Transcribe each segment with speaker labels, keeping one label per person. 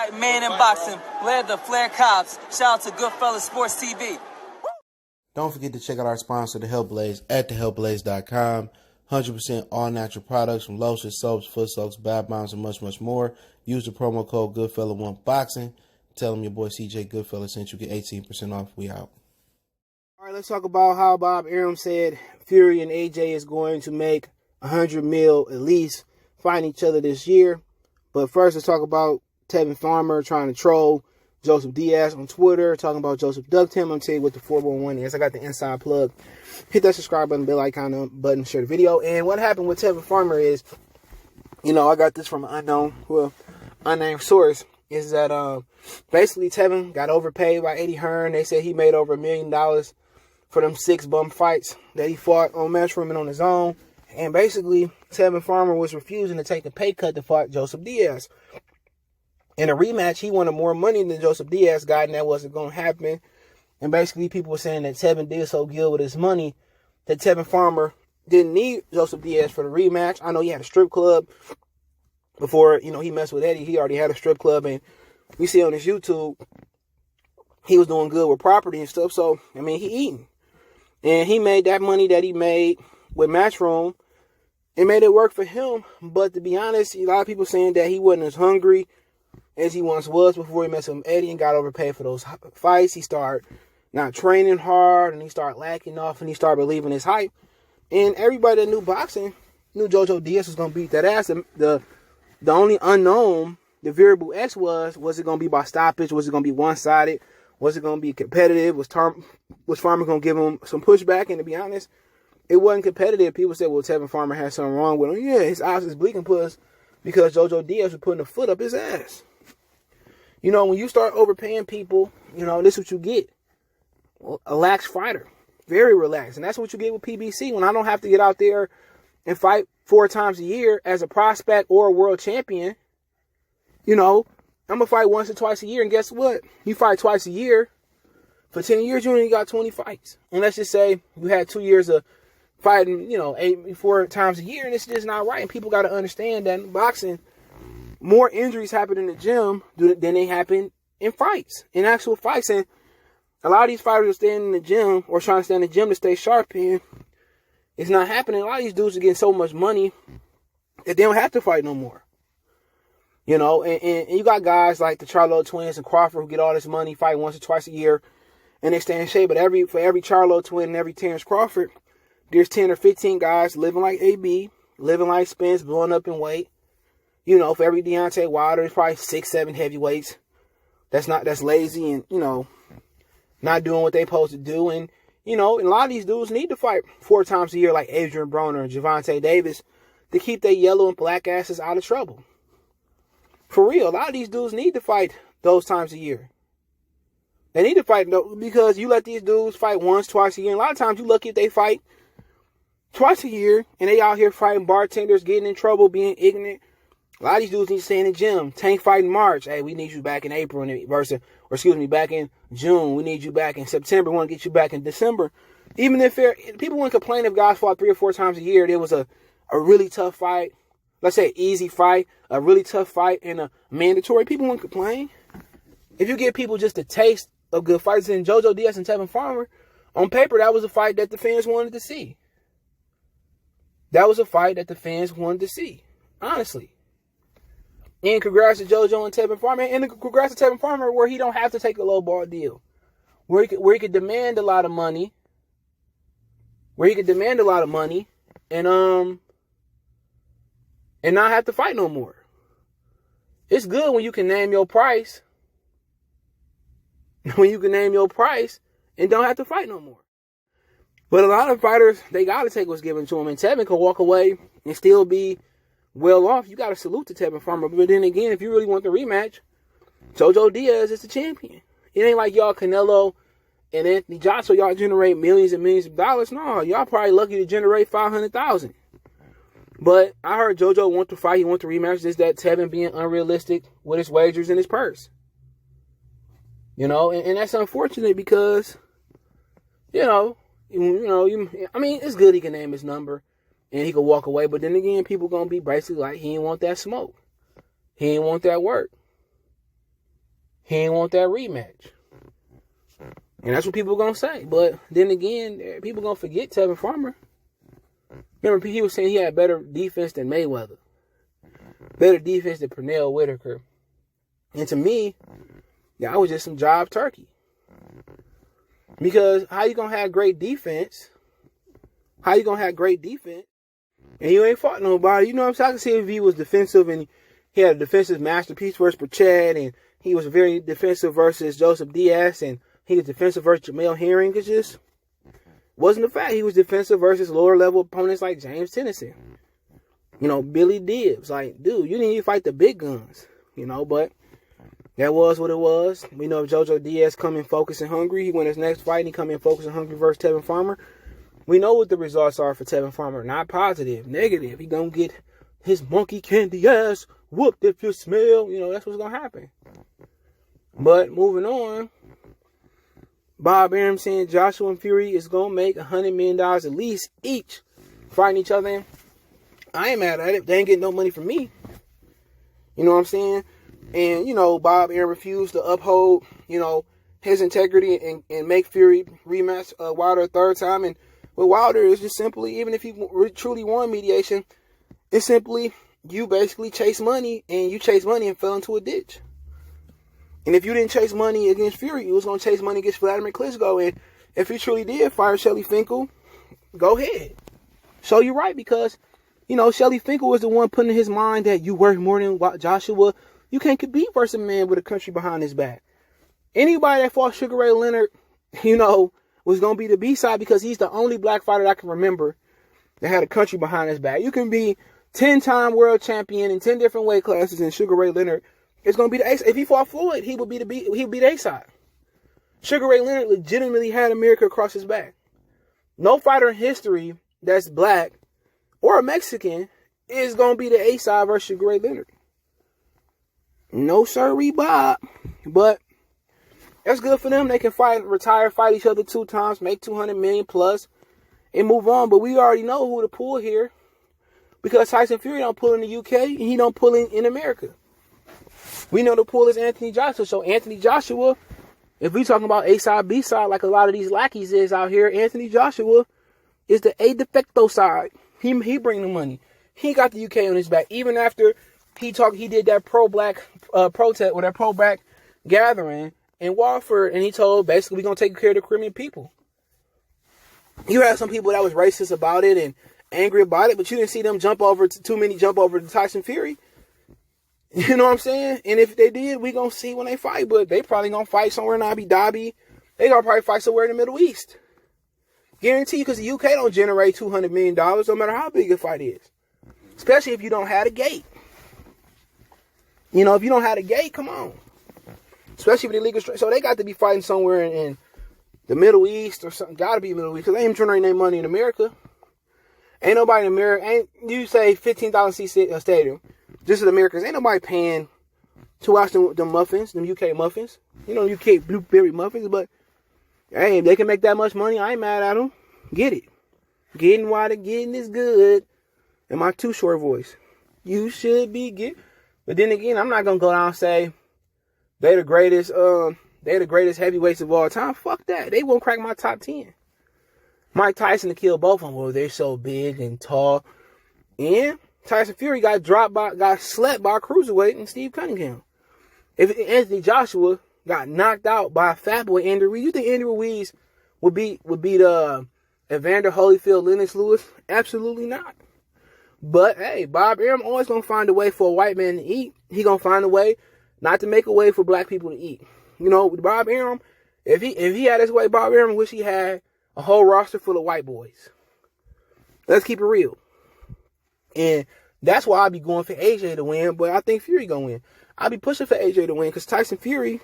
Speaker 1: Fight man in boxing, led the Flair Cops. Shout out to Goodfellas Sports TV.
Speaker 2: Don't forget to check out our sponsor, The Health Blaze, at thehealthblaze.com. 100% all natural products from lotions, soaps, foot soaks, bath bombs, and much, much more. Use the promo code Goodfella1Boxing. Tell them your boy CJ Goodfella sent you. Get 18% off. We out.
Speaker 3: All right, let's talk about how Bob Arum said Fury and AJ is going to make $100 million at least fighting each other this year. But first, let's talk about Tevin Farmer trying to troll Joseph Diaz on Twitter, talking about Joseph ducked him. I'm going to tell you what the 411 is. I got the inside plug. Hit that subscribe button, bell icon button, share the video. And what happened with Tevin Farmer is, I got this from an unnamed source, is that basically Tevin got overpaid by Eddie Hearn. They said he made over $1 million for them 6 bum fights that he fought on Matchroom and on his own. And basically, Tevin Farmer was refusing to take a pay cut to fight Joseph Diaz. In a rematch, he wanted more money than Joseph Diaz got, and that wasn't going to happen. And basically, people were saying that Tevin did so good with his money that Tevin Farmer didn't need Joseph Diaz for the rematch. I know he had a strip club before, he messed with Eddie. He already had a strip club, and we see on his YouTube, he was doing good with property and stuff. So, he eating. And he made that money that he made with Matchroom. It made it work for him. But to be honest, a lot of people saying that he wasn't as hungry as he once was before he messed with Eddie and got overpaid for those fights. He started not training hard, and he started lacking off, and he started believing his hype. And everybody that knew boxing knew JoJo Diaz was going to beat that ass. The only unknown, the variable X was it going to be by stoppage? Was it going to be one-sided? Was it going to be competitive? Was Farmer going to give him some pushback? And to be honest, it wasn't competitive. People said, well, Tevin Farmer had something wrong with him. Yeah, his eyes is bleeding puss because JoJo Diaz was putting a foot up his ass. When you start overpaying people, this is what you get. A lax fighter. Very relaxed. And that's what you get with PBC. When I don't have to get out there and fight 4 times a year as a prospect or a world champion, I'm going to fight once or twice a year. And guess what? You fight twice a year. For 10 years, you only got 20 fights. And let's just say you had 2 years of fighting, 4 times a year. And it's just not right. And people got to understand that in boxing, more injuries happen in the gym than they happen in fights, in actual fights. And a lot of these fighters are staying in the gym or trying to stay in the gym to stay sharp, and it's not happening. A lot of these dudes are getting so much money that they don't have to fight no more. And you got guys like the Charlo twins and Crawford who get all this money, fight once or twice a year, and they stay in shape. But for every Charlo twin and every Terrence Crawford, there's 10 or 15 guys living like AB, living like Spence, blowing up in weight. For every Deontay Wilder, there's probably 6, 7 heavyweights. That's lazy and, not doing what they supposed to do. And, and a lot of these dudes need to fight 4 times a year like Adrian Broner and Gervonta Davis to keep their yellow and black asses out of trouble. For real, a lot of these dudes need to fight those times a year. They need to fight because you let these dudes fight once, twice a year. And a lot of times you lucky if they fight twice a year and they out here fighting bartenders, getting in trouble, being ignorant. A lot of these dudes need to stay in the gym. Tank fight in March. Hey, we need you back in April back in June. We need you back in September. We want to get you back in December. Even if people wouldn't complain if guys fought 3 or 4 times a year, there was a really tough fight. Let's say an easy fight, a really tough fight, and a mandatory. People wouldn't complain. If you give people just a taste of good fights, in JoJo Diaz and Tevin Farmer, on paper, that was a fight that the fans wanted to see. That was a fight that the fans wanted to see. Honestly. And congrats to JoJo and Tevin Farmer. And congrats to Tevin Farmer where he don't have to take a low ball deal. Where he could demand a lot of money. And not have to fight no more. It's good when you can name your price. And don't have to fight no more. But a lot of fighters, they got to take what's given to them. And Tevin can walk away and still be well off. You got to salute to Tevin Farmer. But then again, if you really want the rematch, JoJo Diaz is the champion. It ain't like y'all Canelo and Anthony Joshua, y'all generate millions and millions of dollars. No, y'all probably lucky to generate $500,000. But I heard JoJo want to fight. He want the rematch. Just that Tevin being unrealistic with his wagers in his purse. And that's unfortunate because, it's good he can name his number and he can walk away. But then again, people going to be basically like, he ain't want that smoke. He ain't want that work. he ain't want that rematch. And that's what people are going to say. But then again, people going to forget Tevin Farmer. Remember, he was saying he had better defense than Mayweather. Better defense than Pernell Whitaker. And to me, that was just some job turkey. Because how you going to have great defense? How you going to have great defense? And you ain't fought nobody. You know what I'm saying? I can see if he was defensive and he had a defensive masterpiece versus Pritchard, and he was very defensive versus Joseph Diaz, and he was defensive versus Jamel Herring. It just wasn't the fact. He was defensive versus lower level opponents like James Tennessee. You know, Billy Diaz. Like, dude, you didn't even fight the big guns. You know, but that was what it was. We know if JoJo Diaz come in focused and hungry, he win his next fight and he come in focused and hungry versus Tevin Farmer. We know what the results are for Tevin Farmer. Not positive, negative. He gonna get his monkey candy ass whooped if you smell. You know, that's what's gonna happen. But moving on, Bob Arum saying Joshua and Fury is gonna make $100 million at least each fighting each other. I ain't mad at it. They ain't getting no money from me. You know what I'm saying? And, you know, Bob Arum refused to uphold, you know, his integrity and make Fury rematch Wilder a third time. And with Wilder, it's just simply, even if he truly won mediation, it's simply you basically chase money and fell into a ditch. And if you didn't chase money against Fury, you was going to chase money against Vladimir Klitschko. And if you truly did fire Shelly Finkel, go ahead. Show you right, because, you know, Shelly Finkel was the one putting in his mind that you worth more than Joshua. You can't compete versus a man with a country behind his back. Anybody that fought Sugar Ray Leonard, you know, was going to be the B-side, because he's the only black fighter I can remember that had a country behind his back. You can be 10-time world champion in 10 different weight classes, and Sugar Ray Leonard is going to be the A-side. If he fought Floyd, he would be the A-side. Sugar Ray Leonard legitimately had America across his back. No fighter in history that's black or a Mexican is going to be the A-side versus Sugar Ray Leonard. No sirree, Bob. But that's good for them. They can fight each other 2 times, make $200 million plus, and move on. But we already know who to pull here, because Tyson Fury don't pull in the UK and he don't pull in America. We know the pull is Anthony Joshua. So Anthony Joshua, if we talking about A-side, B-side, like a lot of these lackeys is out here, Anthony Joshua is the A de facto side. He bring the money. He got the UK on his back. Even after he did that pro-black protest, or that pro-black gathering in Walford, and he told, basically, we're going to take care of the Caribbean people. You had some people that was racist about it and angry about it, but you didn't see them jump over to Tyson Fury. You know what I'm saying? And if they did, we going to see when they fight, but they probably going to fight somewhere in Abu Dhabi. They going to probably fight somewhere in the Middle East. Guarantee you, because the UK don't generate $200 million no matter how big a fight is. Especially if you don't have a gate. You know, if you don't have a gate, come on. Especially with the legal strike. So they got to be fighting somewhere in the Middle East or something. Got to be Middle East, because they ain't generating any money in America. Ain't nobody in America. You say 15,000 seat stadium. Just in America. Ain't nobody paying to watch them muffins, them UK muffins. You know, UK blueberry muffins. But, hey, if they can make that much money, I ain't mad at them. Get it. Getting while the getting is good. In my too short voice. You should be getting. But then again, I'm not going to go down and say they're the greatest heavyweights of all time. Fuck that. They won't crack my top 10. Mike Tyson to kill both of them. Well, they're so big and tall. And Tyson Fury got slept by a cruiserweight and Steve Cunningham. If Anthony Joshua got knocked out by a fat boy Andy Ruiz, you think Andy Ruiz would beat the Evander Holyfield, Lennox Lewis? Absolutely not. But hey, Bob Arum always gonna find a way for a white man to eat. He gonna find a way not to make a way for black people to eat. You know, Bob Arum, if he had his way, Bob Arum wish he had a whole roster full of white boys. Let's keep it real. And that's why I be going for AJ to win, but I think Fury gonna win. I be pushing for AJ to win because Tyson Fury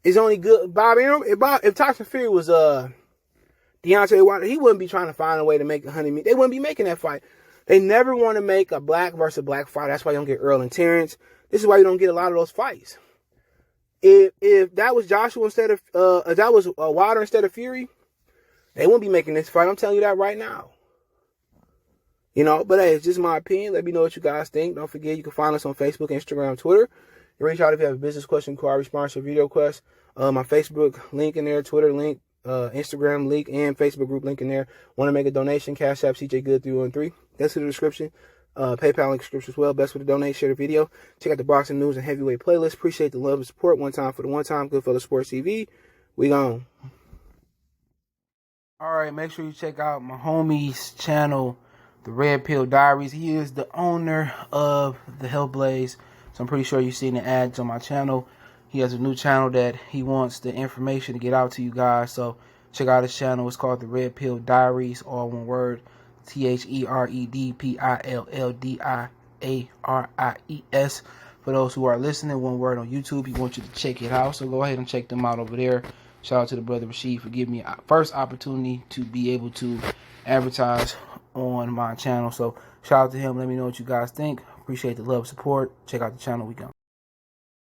Speaker 3: is only good. Bob Arum, if Tyson Fury was Deontay Wilder, he wouldn't be trying to find a way to make $100 million. They wouldn't be making that fight. They never want to make a black versus black fight. That's why you don't get Earl and Terrence. This is why you don't get a lot of those fights. If that was Joshua instead of if that was Wilder instead of Fury, they wouldn't be making this fight. I'm telling you that right now. You know, but hey, it's just my opinion. Let me know what you guys think. Don't forget, you can find us on Facebook, Instagram, Twitter. You reach out if you have a business question, inquiry, sponsor, video request. My Facebook link in there, Twitter link, Instagram link, and Facebook group link in there. Want to make a donation? Cash App CJ Good 313. That's in the description. PayPal link description as well. Best way to donate. Share the video. Check out the boxing news and heavyweight playlist. Appreciate the love and support. One time for the one time. Goodfellas Sports TV. We gone. All right, make sure you check out my homie's channel, The Red Pill Diaries. He is the owner of the Hellblaze, so I'm pretty sure you've seen the ads on my channel. He has a new channel that he wants the information to get out to you guys, so check out his channel. It's called The Red Pill Diaries, all one word, TheredPillDiaries. For those who are listening, one word on YouTube. He wants you to check it out, so go ahead and check them out over there. Shout out to the brother Rashid for giving me a first opportunity to be able to advertise on my channel. So shout out to him. Let me know what you guys think. Appreciate the love and support. Check out the channel. We go.